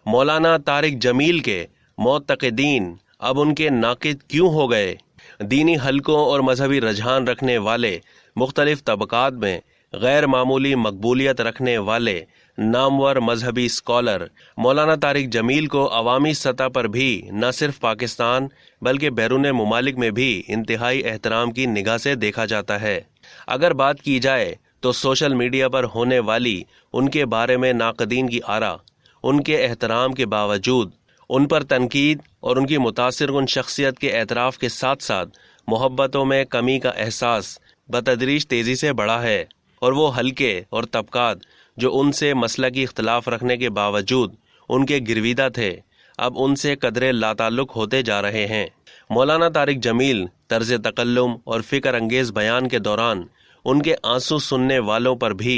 मौलाना तारिक जमील के मोतक़दीन अब उनके नाक़िद क्यों हो गए? दीनी हलकों और मजहबी रुझान रखने वाले मुख्तलिफ तबकात में गैर मामूली मकबूलियत रखने वाले नामवर मजहबी स्कॉलर मौलाना तारिक जमील को अवामी सतह पर भी न सिर्फ पाकिस्तान बल्कि बैरून मुमालिक में भी इंतहाई एहतराम की निगाह से देखा जाता है। अगर बात की जाए तो सोशल मीडिया पर होने वाली उनके बारे में नाक़दीन की आरा, उनके एहतराम के बावजूद उन पर तनकीद और उनकी मुतासिरकुन शख्सियत के एतराफ़ के साथ साथ मोहब्बतों में कमी का एहसास बतदरीज तेज़ी से बढ़ा है, और वो हल्के और तबकात जो उनसे मसलकी इख्तलाफ रखने के बावजूद उनके गिरविदा थे, अब उनसे कदरे लाताल्लुक़ होते जा रहे हैं। मौलाना तारिक जमील तर्ज तकल्लुम और फ़िक्र अंगेज़ बयान के दौरान उनके आंसू सुनने वालों पर भी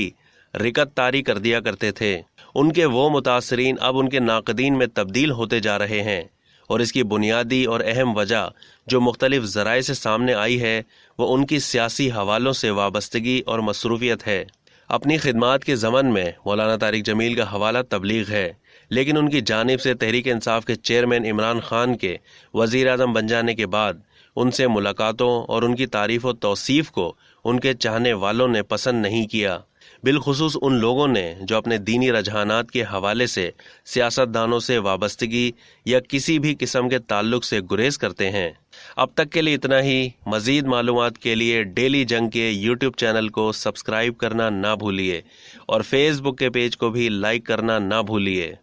रिकत तारी कर दिया करते थे। उनके वो मुतासरीन अब उनके नाक़दीन में तब्दील होते जा रहे हैं, और इसकी बुनियादी और अहम वजह जो मुख्तलिफ ज़राए से सामने आई है वो उनकी सियासी हवालों से वाबस्तगी और मसरूफ़ियत है। अपनी खिदमात के ज़मन में मौलाना तारिक जमील का हवाला तबलीग है, लेकिन उनकी जानिब से तहरीक इंसाफ के चेयरमैन इमरान खान के वज़ीर आज़म बन जाने के बाद उनसे मुलाकातों और उनकी तारीफ़ व तौसीफ़ को उनके चाहने वालों ने पसंद नहीं किया, बिलखुसूस उन लोगों ने जो अपने दीनी रुझानात के हवाले से सियासतदानों से वाबस्तगी या किसी भी किस्म के ताल्लुक़ से गुरेज करते हैं। अब तक के लिए इतना ही। मज़ीद मालूमात के लिए डेली जंग के यूट्यूब चैनल को सब्सक्राइब करना ना भूलिए और फेसबुक के पेज को भी लाइक करना ना भूलिए।